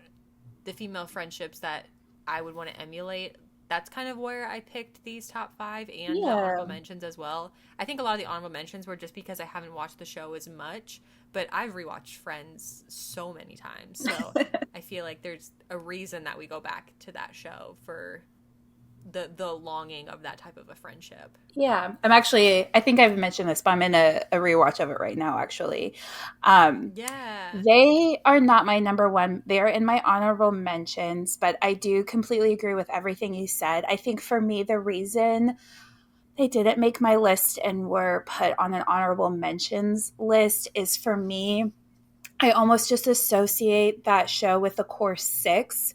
the female friendships that I would want to emulate, that's kind of where I picked these top five and the Yeah. honorable mentions as well. I think a lot of the honorable mentions were just because I haven't watched the show as much, but I've rewatched Friends so many times. So I feel like there's a reason that we go back to that show for the longing of that type of a friendship. Yeah, I think I've mentioned this, but I'm in a rewatch of it right now, actually. Um, Yeah. they are not my number one. They are in my honorable mentions, but I do completely agree with everything you said. I think for me, the reason they didn't make my list and were put on an honorable mentions list is, for me, I almost just associate that show with the core six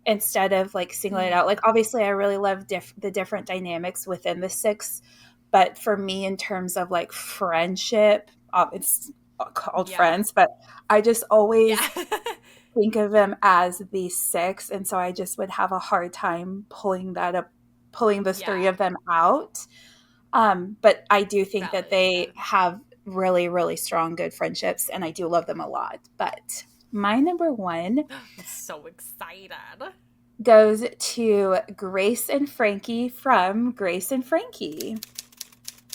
instead of like singling it out. Like, Mm. obviously, I really love the different dynamics within the six, but for me, in terms of like friendship, it's called Yeah. Friends, but I just Yeah. always think of them as the six, and so I just would have a hard time pulling that up, pulling those three Yeah. of them out. But I do think that Valid. Yeah. they have really, really strong, good friendships, and I do love them a lot. But my number one I'm so excited. goes to Grace and Frankie from Grace and Frankie.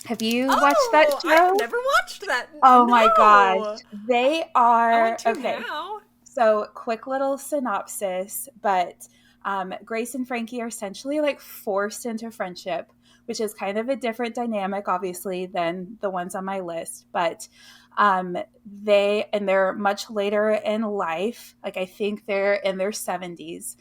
Have you watched that Oh, I have show? never watched that. Oh my gosh. No. They I want are to okay. now. So, quick little synopsis, but Grace and Frankie are essentially like forced into friendship, which is kind of a different dynamic, obviously, than the ones on my list. But they're much later in life. Like, I think they're in their 70s,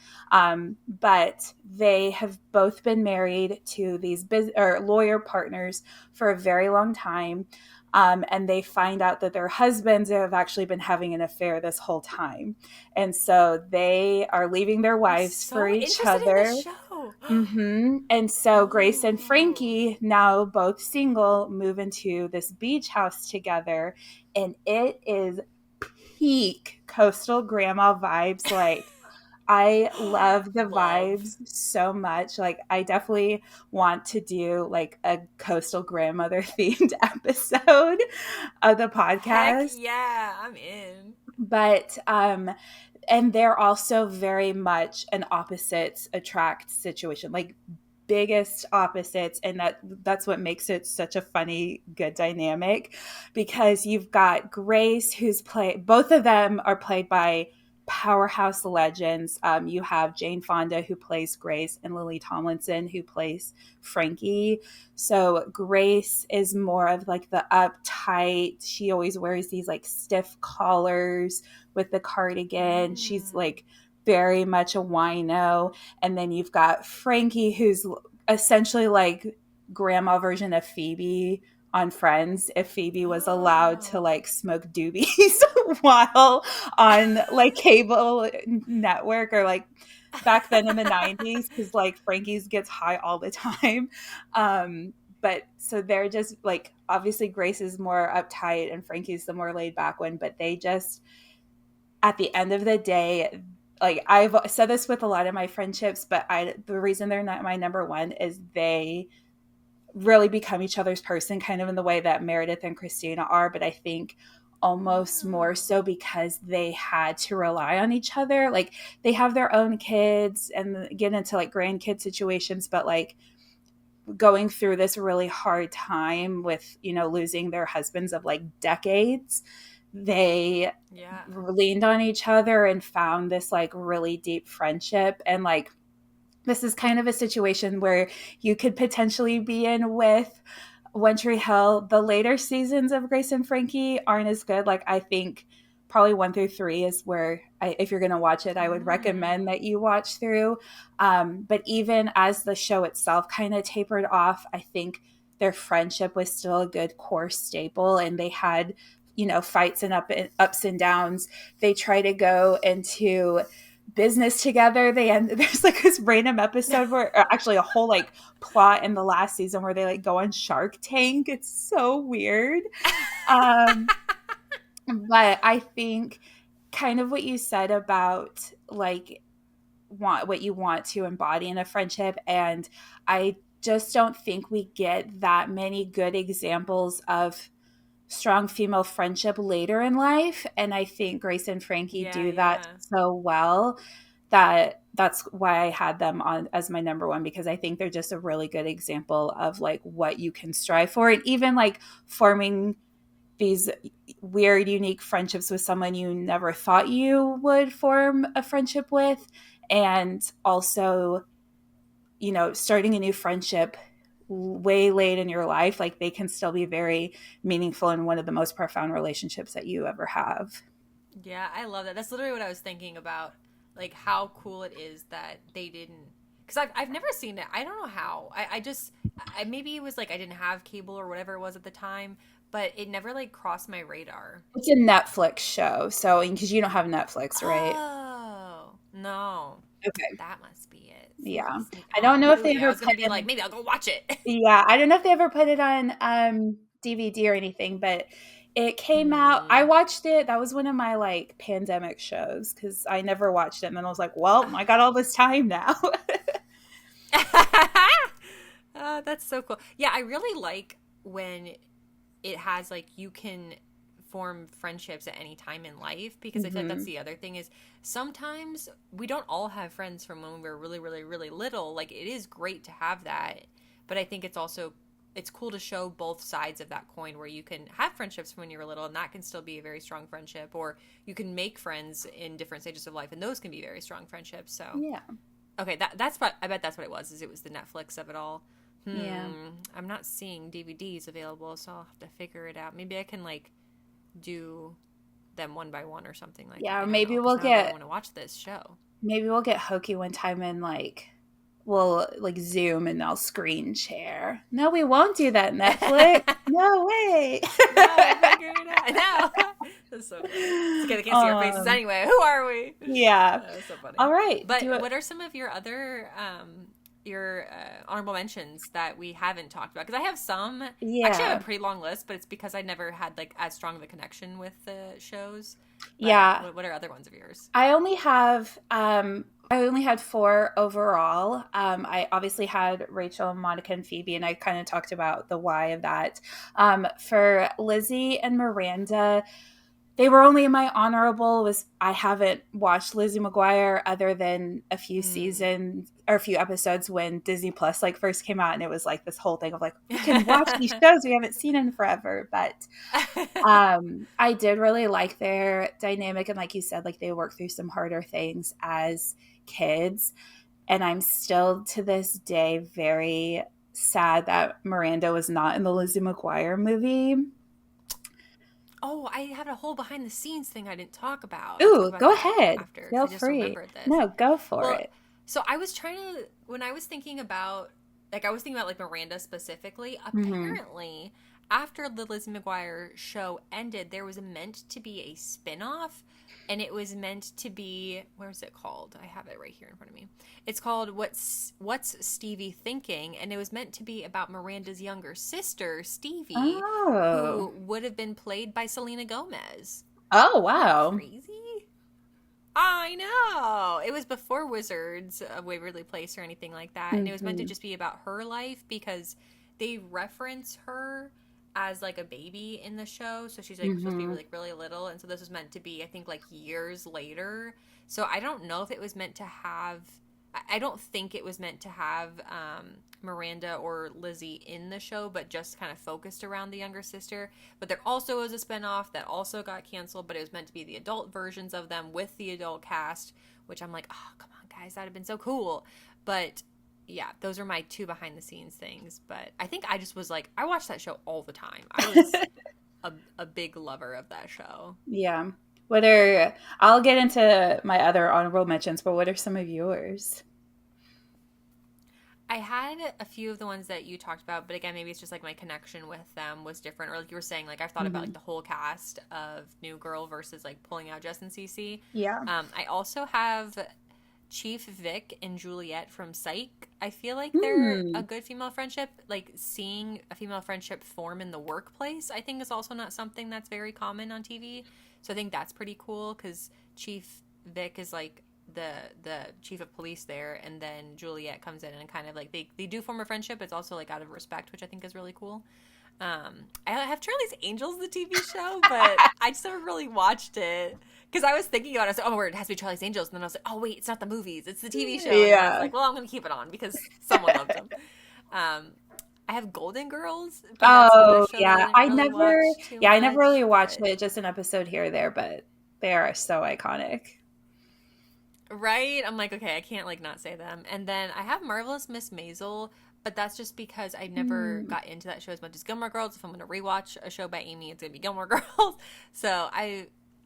but they have both been married to these or lawyer partners for a very long time. And they find out that their husbands have actually been having an affair this whole time. And so they are leaving their I'm wives for so each interested in other. this show. And so Grace and Oh, Frankie, now both single, move into this beach house together. And it is peak coastal grandma vibes. Like, I love the love. vibes so much. Like, I definitely want to do like a coastal grandmother themed episode of the Heck podcast. yeah, I'm in. But and they're also very much an opposites attract situation. Like, biggest opposites, and that's what makes it such a funny, good dynamic, because you've got Grace, who's played, both of them are played by powerhouse legends. You have Jane Fonda, who plays Grace, and Lily Tomlinson, who plays Frankie. So Grace is more of like the uptight, she always wears these like stiff collars with the cardigan. She's Mm. like very much a wino. And then you've got Frankie, who's essentially like grandma version of Phoebe on Friends, if Phoebe was allowed to Oh. like smoke doobies while on like cable network, or like back then in the 90s, because like Frankie's gets high all the time. But so they're just like, obviously Grace is more uptight and Frankie's the more laid back one, but they just, at the end of the day, like, I've said this with a lot of my friendships, but the reason they're not my number one is they really become each other's person, kind of in the way that Meredith and Christina are, but I think almost more Oh. so because they had to rely on each other. Like, they have their own kids and get into like grandkid situations, but like going through this really hard time with, losing their husbands of like decades, they Yeah. leaned on each other and found this like really deep friendship. And like, this is kind of a situation where you could potentially be in with One Tree Hill. The later seasons of Grace and Frankie aren't as good. Like, I think probably 1 through 3 is where if you're going to watch it, I would recommend that you watch through. But even as the show itself kind of tapered off, I think their friendship was still a good core staple, and they had, fights and ups and downs. They try to go into business together. There's like this random episode where, or actually a whole like plot in the last season where they like go on Shark Tank. It's so weird. Um, but I think kind of what you said about like what you want to embody in a friendship, and I just don't think we get that many good examples of strong female friendship later in life, and I think Grace and Frankie Yeah, do that yeah. so well that that's why I had them on as my number one, because I think they're just a really good example of like what you can strive for, and even like forming these weird, unique friendships with someone you never thought you would form a friendship with. And also, starting a new friendship way late in your life, like they can still be very meaningful and one of the most profound relationships that you ever have. Yeah, I love that. That's literally what I was thinking about, like how cool it is that they didn't. Because I've never seen it. I don't know how. I just maybe it was like I didn't have cable or whatever it was at the time, but it never like crossed my radar. It's a Netflix show, so because you don't have Netflix, right? Oh no, Okay. that must be it. Yeah. Sneak. I Oh, don't know if ooh, they yeah. I ever was gonna put be like, in maybe I'll go watch it. Yeah, I don't know if they ever put it on DVD or anything, but it came out. I Hmm. watched it. That was one of my like pandemic shows because I never watched it. And then I was like, well, I got all this time now. That's so cool. Yeah, I really like when it has like you can form friendships at any time in life, because I feel like that's Hmm. the other thing is sometimes we don't all have friends from when we were really, really, really little. Like it is great to have that, but I think it's cool to show both sides of that coin where you can have friendships from when you were little and that can still be a very strong friendship, or you can make friends in different stages of life and those can be very strong friendships. So Yeah. okay, that's what I bet that's what it was. Is it was the Netflix of it all. Yeah. I'm not seeing DVDs available, so I'll have to figure it out. Maybe I can like do them one by one or something like that. Yeah. I Or don't know, because now I really want to watch this show. maybe we'll get hokey one time and like we'll like Zoom and I'll screen share. No, we won't do that, Netflix. No way. No, figure it out. No, that's so funny. It's okay. They can't see our faces um, anyway. Who are we? yeah. That's so funny. All right. Do But it. what are some of your other your honorable mentions that we haven't talked about? Because I have some. Actually, I have Yeah. a pretty long list, but it's because I never had like as strong of a connection with the shows. But Yeah. what are other ones of yours? I only had four overall. I obviously had Rachel, Monica, and Phoebe, and I kind of talked about the why of that. For Lizzie and Miranda, they were only in my honorable. Was I haven't watched Lizzie McGuire other than a few Mm. seasons or a few episodes when Disney Plus like first came out, and it was like this whole thing of like we can watch these shows we haven't seen in forever. But I did really like their dynamic, and like you said, like they work through some harder things as kids, and I'm still to this day very sad that Miranda was not in the Lizzie McGuire movie. Oh, I have a whole behind the scenes thing I didn't talk about. I'll talk Ooh, about go that ahead. after because Feel I just free. remembered this. No, go for Well, it. so I was trying to when I was thinking about like Miranda specifically. Hmm. Apparently, after the Lizzie McGuire show ended, there was meant to be a spin-off, and it was meant to be where is it called? I have it right here in front of me. It's called What's Stevie Thinking, and it was meant to be about Miranda's younger sister, Stevie, Oh. who would have been played by Selena Gomez. Oh, Isn't that wow. crazy? I know. It was before Wizards of Waverly Place or anything like that. And it was meant to Hmm. just be about her life because they reference her as like a baby in the show. So she's like supposed to be Hmm. like really little. And so this was meant to be, I think, like years later. So I don't know if it was meant to have. I don't think it was meant to have Miranda or Lizzie in the show, but just kind of focused around the younger sister. But there also was a spinoff that also got canceled, but it was meant to be the adult versions of them with the adult cast, which I'm like, oh, come on, guys, that'd have been so cool. But yeah, those are my two behind the scenes things. But I think I just was like, I watched that show all the time. I was a big lover of that show. Yeah. I'll get into my other honorable mentions, but what are some of yours? I had a few of the ones that you talked about, but again, maybe it's just like my connection with them was different. Or like you were saying, like I've thought about like Hmm. the whole cast of New Girl versus like pulling out Jess and Cece. Yeah. I also have Chief Vic and Juliet from Psych. I feel like they're a Hmm. good female friendship. Like seeing a female friendship form in the workplace, I think is also not something that's very common on TV. So I think that's pretty cool because Chief Vic is like the the chief of police there, and then Juliet comes in and kind of like they do form a friendship. It's also like out of respect, which I think is really cool. I have Charlie's Angels, the TV show, but I just never really watched it because I was thinking about it. I was like, oh, it has to be Charlie's Angels. And then I was like, oh, wait, it's not the movies, it's the TV show. And then I was Yeah. like, well, I'm going to keep it on because someone loved them. Um, I have Golden Girls, but that's another Oh, show that I yeah. didn't really watch too I never really much. watched But it, just an episode here or there, but they are so iconic. right, I'm like, okay, I can't like not say them. And then I have Marvelous Miss Maisel, but that's just because I never Hmm. got into that show as much as Gilmore Girls. If I'm going to rewatch a show by Amy, it's going to be Gilmore Girls. So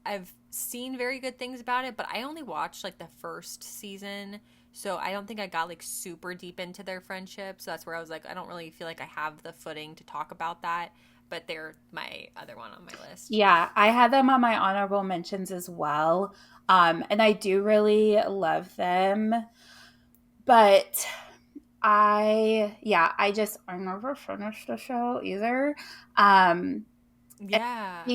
I've seen very good things about it, but I only watched like the first season. So I don't think I got like super deep into their friendship. So that's where I was like, I don't really feel like I have the footing to talk about that. But they're my other one on my list. Yeah, I had them on my honorable mentions as well. And I do really love them, but I never finished the show either. Um, and Yeah.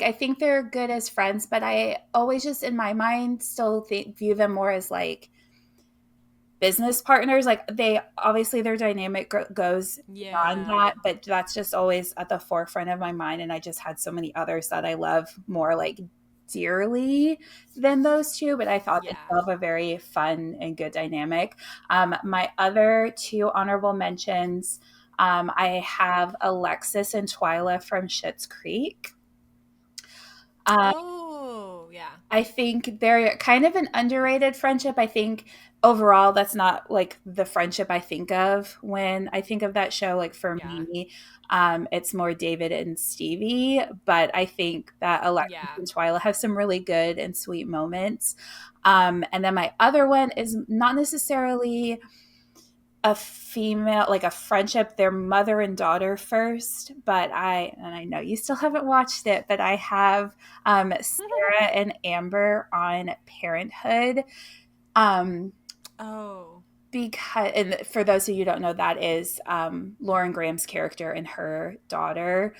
I think they're good as friends, but I always just in my mind still view them more as like business partners. Like they obviously their dynamic goes beyond Yeah. that, but that's just always at the forefront of my mind. And I just had so many others that I love more like dearly than those two, but I thought they Yeah. still have a very fun and good dynamic. My other two honorable mentions, I have Alexis and Twyla from Schitt's Creek. Oh, yeah. I think they're kind of an underrated friendship. I think overall that's not like the friendship I think of when I think of that show. Like for Yeah. me, it's more David and Stevie, but I think that Alexis Yeah. and Twyla have some really good and sweet moments. And then my other one is not necessarily a female, like a friendship, their mother and daughter first, but and I know you still haven't watched it, but I have Sarah and Amber on Parenthood. Um, Oh, because, and for those of you who don't know, that is Lauren Graham's character and her daughter.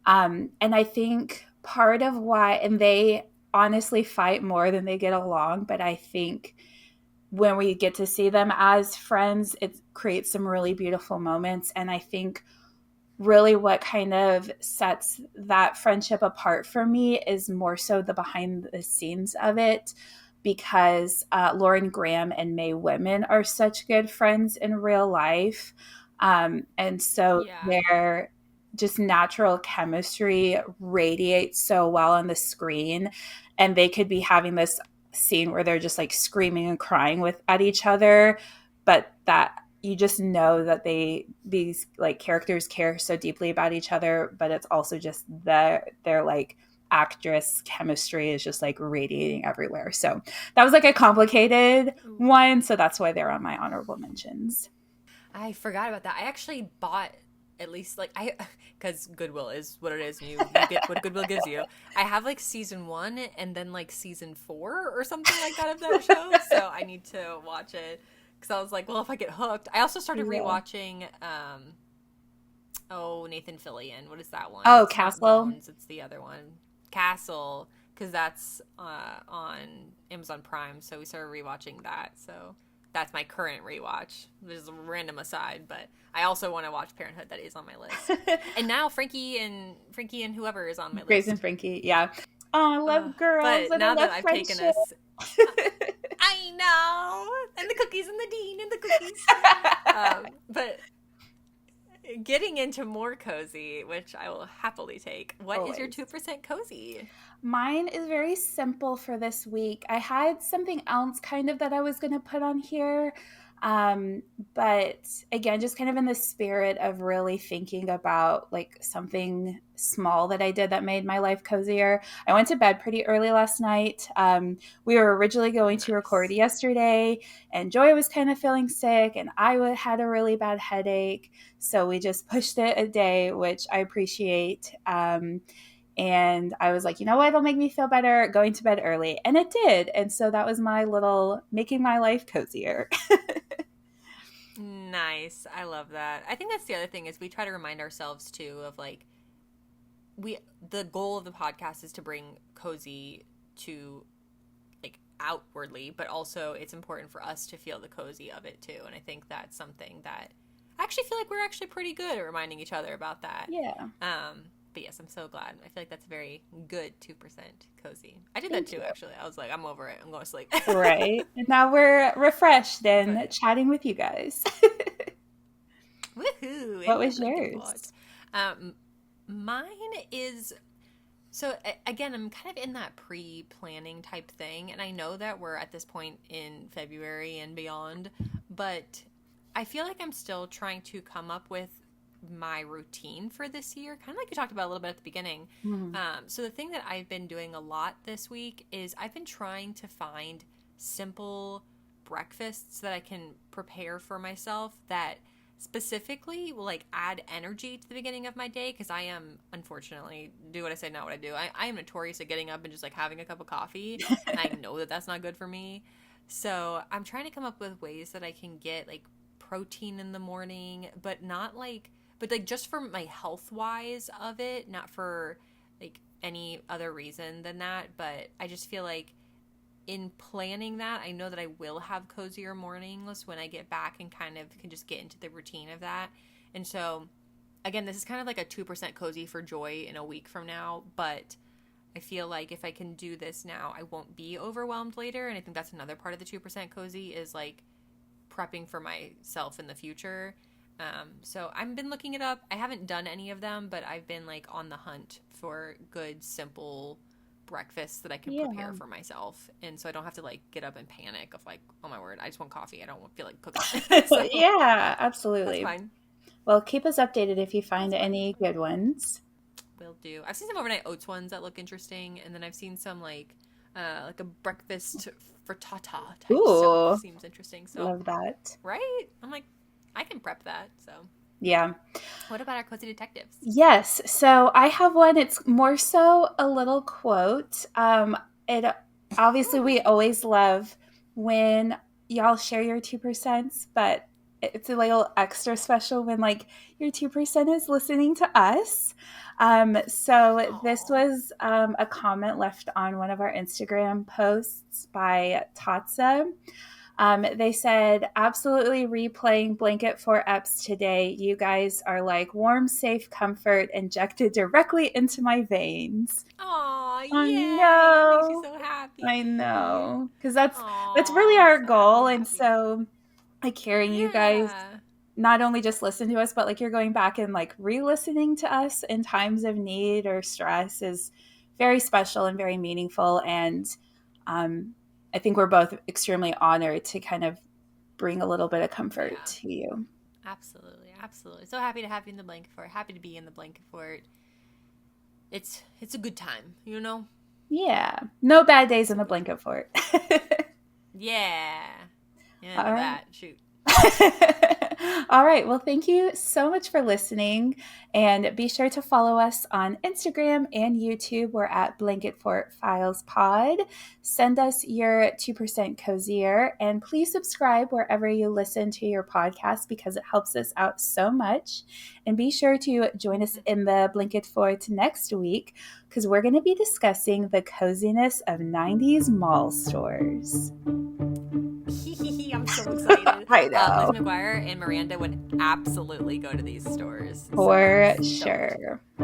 And I think part of why, and they honestly fight more than they get along, but I think when we get to see them as friends, it creates some really beautiful moments. And I think really what kind of sets that friendship apart for me is more so the behind the scenes of it, because Lauren Graham and Mae Whitman are such good friends in real life. And so yeah. their just natural chemistry radiates so well on the screen. And they could be having this scene where they're just like screaming and crying at each other, but that you just know that these like characters care so deeply about each other, but it's also just their like actress chemistry is just like radiating everywhere. So that was like a complicated Ooh. one, so that's why they're on my honorable mentions. I forgot about that. I actually bought at least like I because Goodwill is what it is, and you get what Goodwill gives you. I have like season 1 and then like season 4 or something like that of that show, so I need to watch it because I was like, well, if I get hooked. I also started Yeah. rewatching oh, Nathan Fillion. What is that one? Oh, It's not Castle. Bones, it's the other one. Castle, because that's on Amazon Prime, so we started rewatching that. So that's my current rewatch. This is a random aside, but I also want to watch Parenthood. That is on my list. And now Frankie and whoever is on my Grace and list. Frankie, yeah. Oh, I love girls But and I now love that I've taken friendship. us, I know, and the cookies and the dean and the cookies. But getting into more cozy, which I will happily take. What is your Always. 2% cozy? Mine is very simple for this week. I had something else kind of that I was going to put on here, Um, but again, just kind of in the spirit of really thinking about like something small that I did that made my life cozier. I went to bed pretty early last night. We were originally going to record Nice. yesterday, and Joy was kind of feeling sick, and had a really bad headache. So we just pushed it a day, which I appreciate. And I was like, you know what? It'll make me feel better going to bed early. And it did. And so that was my little making my life cozier. Nice. I love that. I think that's the other thing is we try to remind ourselves too of like we the goal of the podcast is to bring cozy to like outwardly, but also it's important for us to feel the cozy of it too. And I think that's something that I actually feel like we're actually pretty good at reminding each other about that. Yeah. But yes, I'm so glad. I feel like that's a very good 2% cozy. I did that Thank too, you. actually. I was like, I'm over it. I'm going to sleep. Right. And now we're refreshed and But chatting with you guys. woohoo! What In the was blanket fort. yours? Um, Mine is so again, I'm kind of in that pre-planning type thing, and I know that we're at this point in February and beyond, but I feel like I'm still trying to come up with my routine for this year, kind of like you talked about a little bit at the beginning. Mm. So the thing that I've been doing a lot this week is I've been trying to find simple breakfasts that I can prepare for myself that specifically will like add energy to the beginning of my day because I am unfortunately do what I say, not what I do. I am notorious at getting up and just like having a cup of coffee, and I know that that's not good for me. So I'm trying to come up with ways that I can get like protein in the morning, but not like but like just for my health wise of it, not for like any other reason than that. But I just feel like in planning that, I know that I will have cozier mornings when I get back and kind of can just get into the routine of that. And so, again, this is kind of like a 2% cozy for joy in a week from now, but I feel like if I can do this now, I won't be overwhelmed later. And I think that's another part of the 2% cozy is like prepping for myself in the future. So I've been looking it up. I haven't done any of them, but I've been like on the hunt for good, simple breakfasts that I can Yeah. prepare for myself. And so I don't have to like get up and panic of like, oh my word, I just want coffee. I don't feel like cooking. So Yeah, that's absolutely. fine. Well, keep us updated if you find That's fine. That's any fine. good ones. Will do. I've seen some overnight oats ones that look interesting. And then I've seen some like a breakfast frittata type stuff Ooh, seems interesting. So, love that. right? I'm like, I can prep that. So, Yeah. what about our cozy detectives? Yes. So I have one. It's more so a little quote. It obviously we Ooh. always love when y'all share your 2%, but it's a little extra special when like your 2% is listening to us. So this Aw. was a comment left on one of our Instagram posts by Tatsa. They said, absolutely replaying Blanket for Eps today. You guys are like warm, safe comfort injected directly into my veins. Aw, Oh yay! That makes me no. so I happy. know. Because that's really Aw, our so happy goal. to And have you. so like hearing you guys Yeah. not only just listen to us, but like you're going back and like re-listening to us in times of need or stress is very special and very meaningful. And um, I think we're both extremely honored to kind of bring a little bit of comfort Yeah. to you. Absolutely. Absolutely. So happy to have you in the blanket fort. Happy to be in the blanket fort. It's a good time, you know? Yeah. No bad days It's in a the good time. blanket fort. Yeah. Yeah, All into right. that. Shoot. All right. Well, thank you so much for listening. And be sure to follow us on Instagram and YouTube. We're at Blanket Fort Files Pod. Send us your 2% cozier. And please subscribe wherever you listen to your podcast because it helps us out so much. And be sure to join us in the Blanket Fort next week because we're going to be discussing the coziness of 90s mall stores. I'm so excited. I Liz know. McGuire and Miranda would absolutely go to these stores. So I'm For stoked. sure.